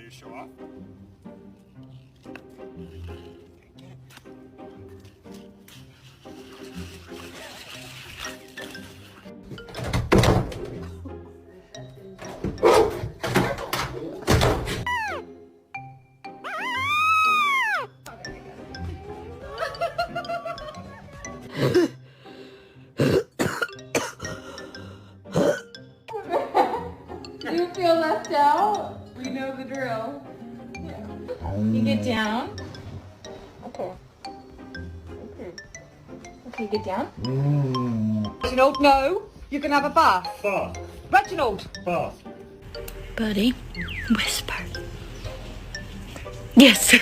to show off. Do you feel left out? We know the drill. Yeah. You get down. Okay. Okay, get down. Reginald, no. You can have a bath. Bath. Reginald. Bath. Buddy, whisper. Yes.